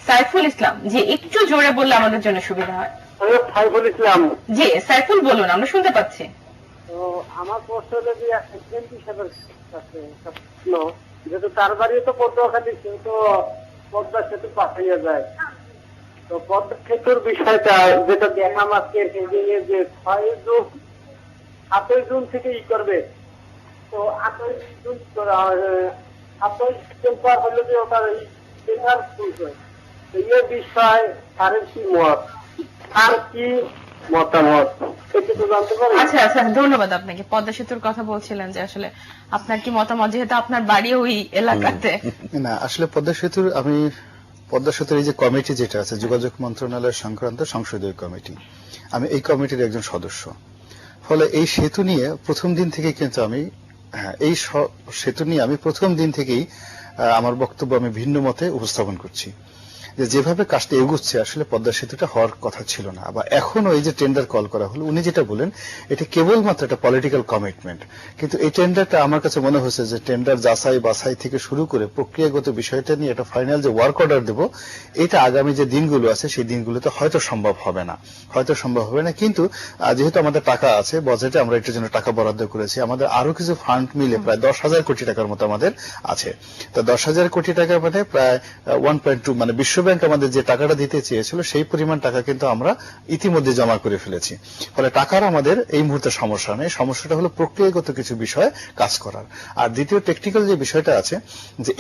সাইফুল ইসলাম, জি একটু জোরে বললে আমাদের জন্য সুবিধা হয়। সাইফুল ইসলাম। জি সাইফুল বলুন, আমরা শুনতে পাচ্ছি। তো আমার প্রশ্ন হলো যে এমপি সাহেবের কাছে যেহেতু তার বাড়ি তো পটুয়াখালী, সেও তো পদ্মা সেতু পাঠাইয়া যায়। তো পদ্মা সেতুর বিষয়টা যেটা দেখলাম আজকে যে 7ই জুন থেকে করবে। তো 8ই জুন 8ই পর হলো যে ওটার পেপার খুলবে। তো এই বিষয় তারের কি মত, আর কি মতামত সেটা জানতে পারি? আচ্ছা আচ্ছা, ধন্যবাদ আপনাকে। পদ্মা সেতুর কথা বলছিলেন যে আসলে আপনার কি মতামত, যেহেতু আপনার বাড়ি ওই এলাকাতে। না আসলে পদ্মা সেতুর এই যে কমিটি যেটা আছে, যোগাযোগ মন্ত্রণালয় সংক্রান্ত সংসদীয় কমিটি, আমি এই কমিটির একজন সদস্য। ফলে এই সেতু নিয়ে প্রথম দিন থেকেই কিন্তু আমি প্রথম দিন থেকেই আমার বক্তব্য আমি ভিন্ন মতে উপস্থাপন করছি যে যেভাবে কাজটা এগুচ্ছে আসলে পদ্মা সেতুটা হওয়ার কথা ছিল না। বা এখনো এই যে টেন্ডার কল করা হলো, উনি যেটা বলেন এটা কেবলমাত্র একটা পলিটিক্যাল কমিটমেন্ট, কিন্তু এই টেন্ডারটা আমার কাছে মনে হচ্ছে যে টেন্ডার যাচাই বাছাই থেকে শুরু করে প্রক্রিয়াগত বিষয়টা নিয়ে একটা ফাইনাল যে ওয়ার্ক অর্ডার দেব, এটা আগামী যে দিনগুলো আছে সেই দিনগুলোতে হয়তো সম্ভব হবে না। কিন্তু যেহেতু আমাদের টাকা আছে বাজেটে, আমরা এটার জন্য টাকা বরাদ্দ করেছি, আমাদের আরো কিছু ফান্ড মিলে প্রায় 10,000 কোটি টাকার মতো আমাদের আছে। তো 10,000 কোটি টাকা মানে প্রায় 1.2, মানে বিশ্ব ব্যাংক আমাদের যে টাকাটা দিতে চেয়েছিল সেই পরিমাণ টাকা কিন্তু আমরা ইতিমধ্যে জমা করে ফেলেছি। ফলে টাকার আমাদের এই মুহূর্তে সমস্যা নেই, সমস্যাটা হলো প্রক্রিয়াগত কিছু বিষয়ে কাজ করার। আর দ্বিতীয় টেকনিক্যাল যে বিষয়টা আছে যে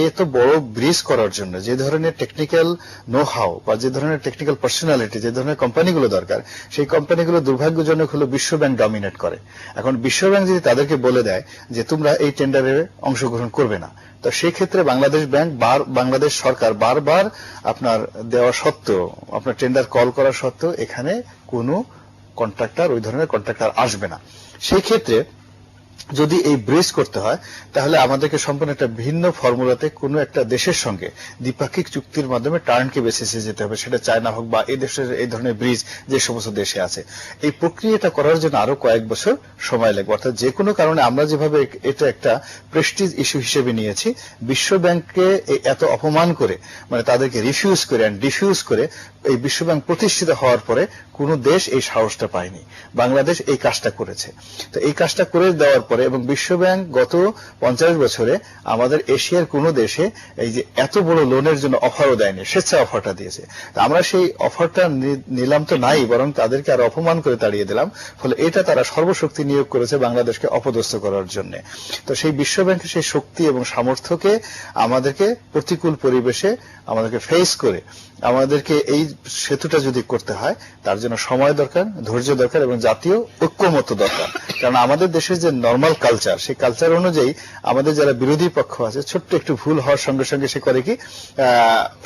এত বড় ব্রিজ করার জন্য যে ধরনের টেকনিক্যাল নো হাউ বা যে ধরনের টেকনিক্যাল পার্সোনালিটি, যে ধরনের কোম্পানিগুলো দরকার, সেই কোম্পানিগুলো দুর্ভাগ্যজনক হলো বিশ্ব ব্যাংক ডমিনেট করে। এখন বিশ্ব ব্যাংক যদি তাদেরকে বলে দেয় যে তোমরা এই টেন্ডারে অংশগ্রহণ করবে না, তো সেই ক্ষেত্রে বাংলাদেশ সরকার বারবার আপনার দেওয়া সত্ত্বেও, আপনার টেন্ডার কল করা সত্ত্বেও এখানে কোনো ওই ধরনের কন্ট্রাক্টর আসবে না। সেই ক্ষেত্রে যদি এই ব্রিজ করতে হয় তাহলে আমাদেরকে সম্পূর্ণ একটা ভিন্ন ফর্মুলাতে কোনো একটা দেশের সঙ্গে দ্বিপাক্ষিক চুক্তির মাধ্যমে টার্নকি বেসিসে যেতে হবে, সেটা চায়না হোক বা এই দেশের এই ধরনের ব্রিজ যে সমস্ত দেশে আছে। এই প্রক্রিয়াটা করার জন্য আরো কয়েক বছর সময় লাগবে। অর্থাৎ যে কোনো কারণে আমরা যেভাবে এটা একটা প্রেস্টিজ ইস্যু হিসেবে নিয়েছি, বিশ্ব ব্যাংককে এত অপমান করে, মানে তাদেরকে রিফিউজ করে এন্ড ডিফিউজ করে এই বিশ্ব ব্যাংক প্রতিষ্ঠিত হওয়ার পরে কোন দেশ এই সাহসটা পায়নি। বাংলাদেশ এই কাজটা করেছে। তো এই কাজটা করে দেওয়ার পরে, এবং বিশ্ব ব্যাংক গত 50 বছরে আমাদের এশিয়ার কোন দেশে এই যে এত বড় লোনের জন্য অফারও দেয়নি, স্বেচ্ছা অফারটা দিয়েছে। তো আমরা সেই অফারটা নিলাম তো নাই, বরং তাদেরকে আরো অপমান করে তাড়িয়ে দিলাম। ফলে এটা তারা সর্বশক্তি নিয়োগ করেছে বাংলাদেশকে অপদস্থ করার জন্য। তো সেই বিশ্ব ব্যাংকের সেই শক্তি এবং সামর্থ্যকে আমাদেরকে প্রতিকূল পরিবেশে আমাদেরকে ফেস করে আমাদেরকে এই সেতুটা যদি করতে হয়, তার জন্য সময় দরকার, ধৈর্য দরকার এবং জাতীয় ঐক্যমত্য দরকার। কারণ আমাদের দেশের যে নর্মাল কালচার, সেই কালচার অনুযায়ী আমাদের যারা বিরোধী পক্ষ আছে, ছোট্ট একটু ভুল হওয়ার সঙ্গে সঙ্গে সে করে কি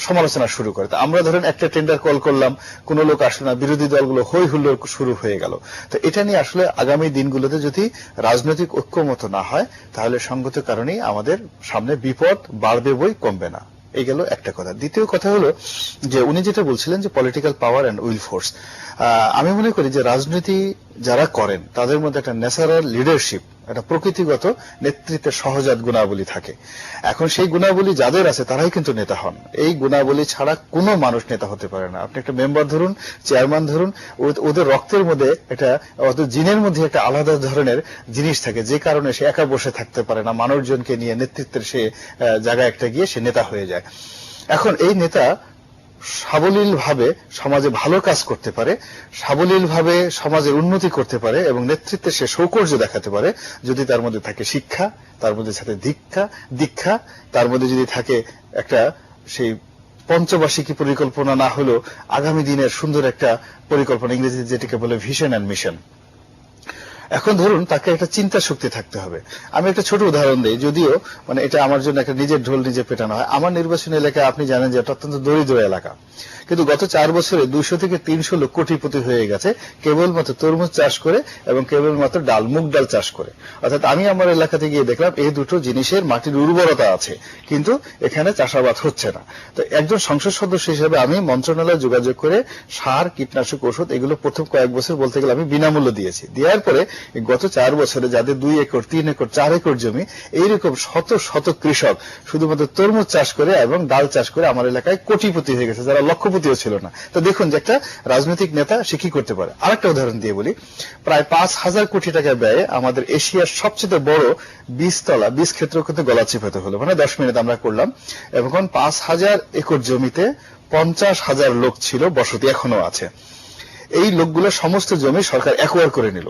সমালোচনা শুরু করে। তো আমরা ধরেন একটা টেন্ডার কল করলাম, কোন লোক আসলো না, বিরোধী দলগুলো হই হুল্লোড় শুরু হয়ে গেল। তো এটা নিয়ে আসলে আগামী দিনগুলোতে যদি রাজনৈতিক ঐক্যমত্য না হয়, তাহলে সঙ্গত কারণেই আমাদের সামনে বিপদ বাড়বে বই কমবে না। এই গেল একটা কথা। দ্বিতীয় কথা হলো যে উনি যেটা বলছিলেন যে political power and will force, আমি মনে করি যে রাজনীতি যারা করেন তাদের মধ্যে একটা ন্যাচারাল লিডারশিপ, একটা প্রকৃতিগত নেতৃত্বের সহজাত গুণাবলী থাকে। এখন সেই গুণাবলী যাদের আছে তারাই কিন্তু নেতা হন। এই গুণাবলী ছাড়া কোনো মানুষ নেতা হতে পারে না। আপনি একটা মেম্বার ধরুন, চেয়ারম্যান ধরুন, ওদের রক্তের মধ্যে এটা, ওদের জিনের মধ্যে একটা আলাদা ধরনের জিনিস থাকে, যে কারণে সে একা বসে থাকতে পারে না, মানুষজনকে নিয়ে নেতৃত্বের সে জায়গায় একটা গিয়ে সে নেতা হয়ে যায়। এখন এই নেতা সাবলীলভাবে সমাজে ভালো কাজ করতে পারে, সাবলীলভাবে সমাজের উন্নতি করতে পারে এবং নেতৃত্বের সে সৌকর্য দেখাতে পারে যদি তার মধ্যে থাকে শিক্ষা, তার মধ্যে থাকে দীক্ষা, তার মধ্যে যদি থাকে একটা সেই পঞ্চবার্ষিকী পরিকল্পনা, না হলেও আগামী দিনের সুন্দর একটা পরিকল্পনা, ইংরেজিতে যেটাকে বলে ভিশন এন্ড মিশন। এখন ধরুন তাকে একটা চিন্তা শক্তি থাকতে হবে। আমি একটা ছোট উদাহরণ দিই, যদিও মানে এটা আমার জন্য একটা নিজের ঢোল নিজে পেটানো হয়। আমার নির্বাচনী এলাকায় আপনি জানেন যে এটা অত্যন্ত দরিদ্র এলাকা। কিন্তু গত 4 বছরে 200 থেকে 300 লোক কোটিপতি হয়ে গেছে কেবলমাত্র তরমুজ চাষ করে এবং কেবলমাত্র মুগ ডাল চাষ করে। অর্থাৎ আমি আমার এলাকাতে গিয়ে দেখলাম এই দুটো জিনিসের মাটির উর্বরতা আছে, কিন্তু এখানে চাষাবাদ হচ্ছে না। তো একজন সংসদ সদস্য হিসেবে আমি মন্ত্রণালয়ে যোগাযোগ করে সার, কীটনাশক, ওষুধ এগুলো প্রথম কয়েক বছর বলতে গেলে আমি বিনামূল্য দিয়েছি। দেওয়ার পরে গত 4 বছরে যাদের 2 একর, 3 একর, 4 একর জমি, এইরকম শত শত কৃষক শুধুমাত্র তরমুজ চাষ করে এবং ডাল চাষ করে আমার এলাকায় কোটিপতি হয়ে গেছে, যারা লক্ষপতিও ছিল না। তো দেখুন যে একটা রাজনৈতিক নেতা সে কি করতে পারে। আরেকটা উদাহরণ দিয়ে বলি, প্রায় 5,000 কোটি টাকা ব্যয়ে আমাদের এশিয়ার সবচেয়ে বড় বীজ ক্ষেত্র কিন্তু গলাচিপাতে হলো, মানে 10 মিনিট আমরা করলাম। এবং 5,000 একর জমিতে 50,000 লোক ছিল, বসতি এখনো আছে। এই লোকগুলো সমস্ত জমি সরকার অ্যাকোয়ার করে নিল।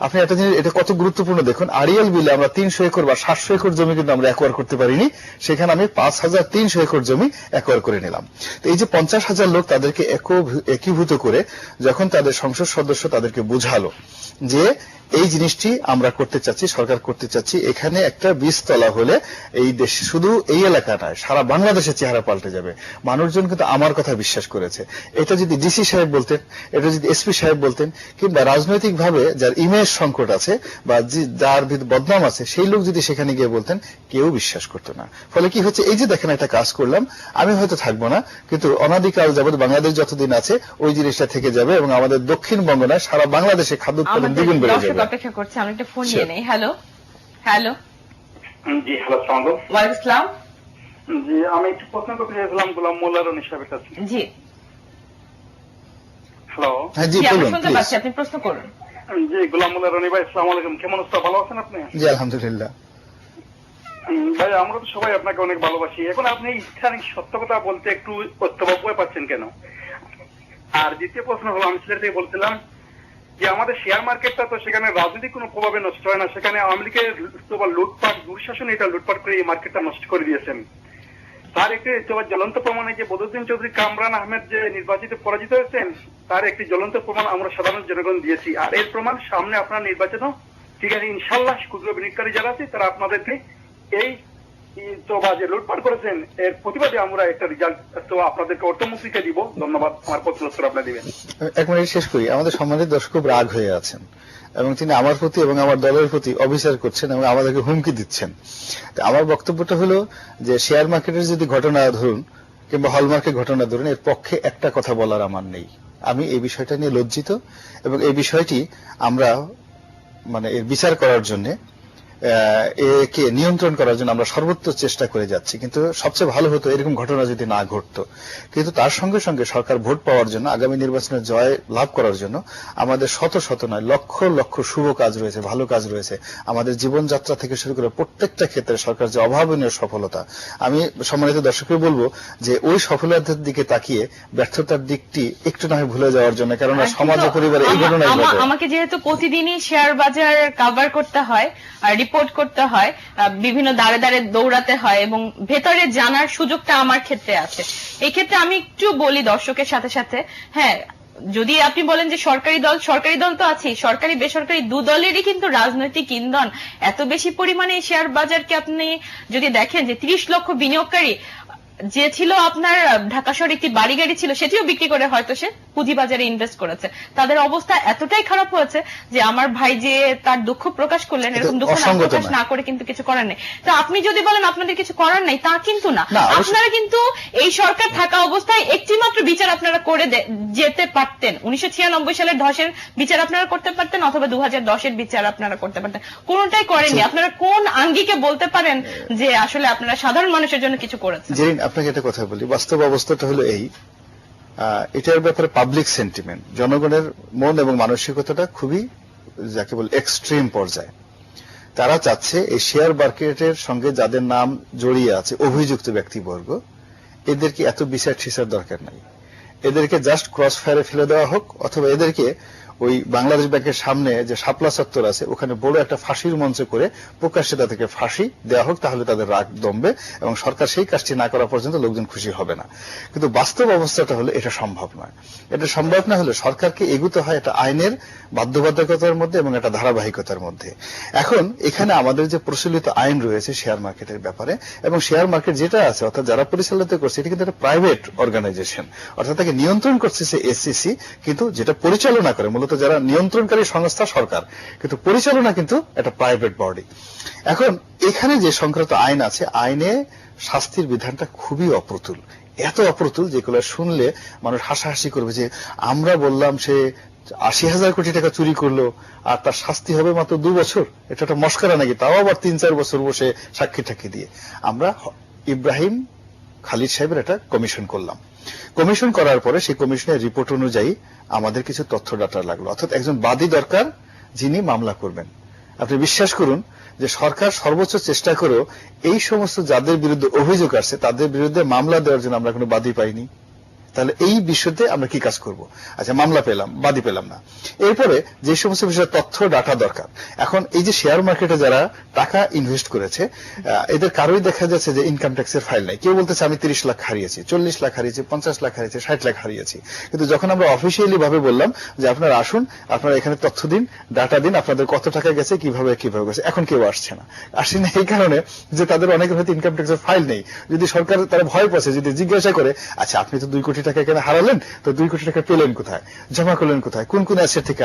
আপনি একটা জিনিস, এটা কত গুরুত্বপূর্ণ দেখুন, আড়িয়াল বিলে আমরা 300 একর বা 700 একর জমি কিন্তু আমরা অ্যাকোয়ার করতে পারিনি, সেখানে আমি 5,300 একর জমি অ্যাকোয়ার করে নিলাম। তো এই যে 50,000 লোক, তাদেরকে একীভূত করে যখন তাদের সংসদ সদস্য তাদেরকে বুঝালো যে এই জিনিসটি আমরা করতে চাচ্ছি, সরকার করতে চাচ্ছি, এখানে একটা বীজতলা হলে এই দেশ, শুধু এই এলাকা নয়, সারা বাংলাদেশের চেহারা পাল্টে যাবে। মানুষজন কিন্তু আমার কথা বিশ্বাস করেছে। এটা যদি ডিসি সাহেব বলতেন, এটা যদি এসপি সাহেব বলতেন, কিংবা রাজনৈতিকভাবে যার ইমেজ সংকট আছে বা যার বদনাম আছে, সেই লোক যদি সেখানে গিয়ে বলতেন, কেউ বিশ্বাস করতো না। ফলে কি হচ্ছে, এই যে দেখেন একটা কাজ করলাম, আমি হয়তো থাকবো না, কিন্তু অনাদিকাল যাবৎ বাংলাদেশ যতদিন আছে ওই জিনিসটা থেকে যাবে এবং আমাদের দক্ষিণবঙ্গ নয়, সারা বাংলাদেশে খাদ্য উৎপাদন দ্বিগুণ বেড়ে যাবে। অপেক্ষা করছে, আমি একটা ফোন নিয়ে নেই। হ্যালো হ্যালো জি, হ্যালো, আসসালামু আলাইকুম। ওয়ালাইকুম আসসালাম। জি, আমি একটু প্রশ্ন করতে চাইছিলাম গোলাম মোল্লা রনি সাহেবের কাছে। জি হ্যালো। হ্যাঁ জি, জি, আমি বলুন শুনতে প্লিজ। পাচ্ছি, আপনি প্রশ্ন করুন। জি, গোলাম মোল্লা রনি ভাই, আসসালামু আলাইকুম। কেমন আছেন? ভালো আছেন আপনি? জি আলহামদুলিল্লাহ। ভাই, আমরা তো সবাই আপনাকে অনেক ভালোবাসি। এখন আপনি ইসলামিক সত্য কথা বলতে একটু অত্যবয় পাচ্ছেন কেন? আর দ্বিতীয় প্রশ্ন হলো, আমি সিলেট থেকে বলছিলাম যে আমাদের শেয়ার মার্কেটটা তো সেখানে রাজনৈতিক কোনো প্রভাবে নষ্ট হয় না, সেখানে আওয়ামী লীগের লুটপাট, দুঃশাসন এটা লুটপাট করে এই মার্কেটটা নষ্ট করে দিয়েছেন। তার একটি জ্বলন্ত প্রমাণ এই যে বদরুদ্দিন চৌধুরী কামরান আহমেদ যে নির্বাচিত পরাজিত হয়েছেন, তার একটি জ্বলন্ত প্রমাণ আমরা সাধারণ জনগণ দিয়েছি। আর এর প্রমাণ সামনে আপনার নির্বাচন, ঠিক আছে, ইনশাল্লাহ ক্ষুদ্র বিনিয়োগকারী যারা আছে তারা আপনাদেরকে এই যে লুটপাট করেছেন এর প্রতিবাদে আমরা একটা রেজাল্ট তো আপনাদেরকে অর্থমন্ত্রীকে দিব। ধন্যবাদ। আমার প্রশ্নের উত্তর আপনি দিবেন। এক মিনিট শেষ করি। আমাদের সম্মানিত দর্শক খুব রাগ হয়ে আছেন এবং তিনি আমার প্রতি এবং আমার দলের প্রতি অবিচার করছেন এবং আমাদেরকে হুমকি দিচ্ছেন। আমার বক্তব্যটা হলো যে শেয়ার মার্কেটের যদি ঘটনা ধরুন কিংবা হলমার্কের ঘটনা ধরুন, এর পক্ষে একটা কথা বলার আমার নেই। আমি এই বিষয়টা নিয়ে লজ্জিত এবং এই বিষয়টি আমরা এর বিচার করার জন্য, একে নিয়ন্ত্রণ করার জন্য আমরা সর্বোচ্চ চেষ্টা করে যাচ্ছি। কিন্তু সবচেয়ে ভালো হতো এরকম ঘটনা যদি না ঘটতো। কিন্তু তার সঙ্গে সঙ্গে সরকার ভোট পাওয়ার জন্য, আগামী নির্বাচনে জয় লাভ করার জন্য আমাদের শত শত নয়, লক্ষ লক্ষ শুভ কাজ রয়েছে, ভালো কাজ রয়েছে। আমাদের জীবনযাত্রা থেকে শুরু করে প্রত্যেকটা ক্ষেত্রে সরকার যে অভাবনীয় সফলতা, আমি সম্মানিত দর্শককে বলবো যে ওই সফলতার দিকে তাকিয়ে ব্যর্থতার দিকটি একটু না হয় ভুলে যাওয়ার জন্য, কারণ সমাজ ও পরিবারে এই ঘটনাই ঘটে। আমাকে যেহেতু প্রতিদিনই শেয়ার বাজার কভার করতে হয়, রিপোর্ট করতে হয়, বিভিন্ন দাঁড়ে দাঁড়ে দৌড়াতে হয় এবং ভেতরে জানার সুযোগটা আমার ক্ষেত্রে আছে। এই ক্ষেত্রে আমি একটু বলি দর্শকের সাথে সাথে, হ্যাঁ, যদি আপনি বলেন যে সরকারি দল তো আছেই, সরকারি বেসরকারি দু দলেরই কিন্তু রাজনৈতিক ইন্ধন এত বেশি পরিমাণে শেয়ার বাজারকে আপনি যদি দেখেন যে 30 লক্ষ বিনিয়োগকারী যে ছিল আপনার ঢাকা শহরে একটি বাড়ি গাড়ি ছিল, সেটিও বিক্রি করে হয়তো সে পুঁজিবাজারে ইনভেস্ট করেছে। তাদের অবস্থা এতটাই খারাপ হয়েছে যে আমার ভাই যে তার দুঃখ প্রকাশ করলেন, এরকম দুঃখ প্রকাশ না করে কিন্তু কিছু করার নেই। তো আপনি যদি বলেন আপনাদের কিছু করার নেই, তা কিন্তু না। আপনারা কিন্তু এই সরকার থাকা অবস্থায় একটি মাত্র বিচার আপনারা করে যেতে পারতেন। 1996 সালের ধসের বিচার আপনারা করতে পারতেন, অথবা 2010-এর বিচার আপনারা করতে পারতেন। কোনটাই করেননি। আপনারা কোন আঙ্গিকে বলতে পারেন যে আসলে আপনারা সাধারণ মানুষের জন্য কিছু করেছেন? আপনাকে একটা কথা বলি, বাস্তব অবস্থাটা হলো এই, এটার ব্যাপারে পাবলিক সেন্টিমেন্ট, জনগণের মন এবং মানসিকতাটা খুবই যাকে বলে এক্সট্রিম পর্যায়ে। তারা চাচ্ছে এই শেয়ার মার্কেটের সঙ্গে যাদের নাম জড়িয়ে আছে অভিযুক্ত ব্যক্তিবর্গ, এদেরকে এত বিচার ঠিসার দরকার নাই। এদেরকে জাস্ট ক্রস ফায়ারে ফেলে দেওয়া হোক, অথবা এদেরকে ওই বাংলাদেশ ব্যাংকের সামনে যে শাপলা চত্বর আছে ওখানে বড় একটা ফাঁসির মঞ্চ করে প্রকাশ্যে তাদেরকে ফাঁসি দেওয়া হোক, তাহলে তাদের রাগ দমবে এবং সরকার সেই কাজটি না করা পর্যন্ত লোকজন খুশি হবে না। কিন্তু বাস্তব অবস্থাটা হলো এটা সম্ভব নয়। এটা সম্ভব না হলে সরকারকে এগুতে হয় একটা আইনের বাধ্যবাধকতার মধ্যে এবং একটা ধারাবাহিকতার মধ্যে। এখন এখানে আমাদের যে প্রচলিত আইন রয়েছে শেয়ার মার্কেটের ব্যাপারে, এবং শেয়ার মার্কেট যেটা আছে অর্থাৎ যারা পরিচালিত করছে এটা কিন্তু একটা প্রাইভেট অর্গানাইজেশন, অর্থাৎ তাকে নিয়ন্ত্রণ করছে এসসিসি, কিন্তু যেটা পরিচালনা করে মূলত যারা নিয়ন্ত্রণকারী সংস্থা সরকার, কিন্তু পরিচালনা কিন্তু একটা প্রাইভেট বডি। এখন এখানে যে সংক্রান্ত আইন আছে, আইনে শাস্তির বিধানটা খুবই অপ্রতুল, এত অপ্রতুল যেগুলো শুনলে মানুষ হাসাহাসি করবে যে আমরা বললাম সে ৮০,০০০ কোটি টাকা চুরি করলো আর তার শাস্তি হবে মাত্র 2 বছর, এটা একটা মস্করা নাকি, তাও আবার ৩-৪ বছর বসে সাক্ষী টাক্ষী দিয়ে। আমরা ইব্রাহিম খালিদ সাহেবের একটা কমিশন করলাম, কমিশন করার পরে সেই কমিশনের রিপোর্ট অনুযায়ী আমাদের কিছু তথ্য ডাটা লাগলো, অর্থাৎ একজন বাদী দরকার যিনি মামলা করবেন। আপনি বিশ্বাস করুন যে সরকার সর্বোচ্চ চেষ্টা করেও এই সমস্ত যাদের বিরুদ্ধে অভিযোগ আসছে তাদের বিরুদ্ধে মামলা দেওয়ার জন্য আমরা কোনো বাদী পাইনি। তাহলে এই বিষয়তে আমরা কি কাজ করব? আচ্ছা, মামলা পেলাম, বাদী পেলাম না। এরপরে যে সমস্ত বিষয়ে তথ্য ডাটা দরকার, এখন এই যে শেয়ার মার্কেটে যারা টাকা ইনভেস্ট করেছে এদের কারোই দেখা যাচ্ছে যে ইনকাম ট্যাক্সের ফাইল নাই। কেউ বলতেছে আমি ৩০ লাখ হারিয়েছি, ৪০ লাখ হারিয়েছি, ৫০ লাখ হারিয়েছি, ৬০ লাখ হারিয়েছি। কিন্তু যখন আমরা অফিসিয়ালি ভাবে বললাম যে আপনারা আসুন, আপনারা এখানে তথ্য দিন, ডাটা দিন, আপনাদের কত টাকা গেছে, কিভাবে গেছে, এখন কেউ আসছে না। আসছে না এই কারণে যে তাদের অনেকের হয়তো ইনকাম ট্যাক্সের ফাইল নেই। যদি সরকার তারা ভয় পাচ্ছে, যদি জিজ্ঞাসা করে আচ্ছা আপনি তো 2 কোটি টাকা এখানে হারালেন, তো 2 কোটি টাকা পেলেন কোথায়, জমা করলেন কোথায়, কোন কোন অ্যাসেট থেকে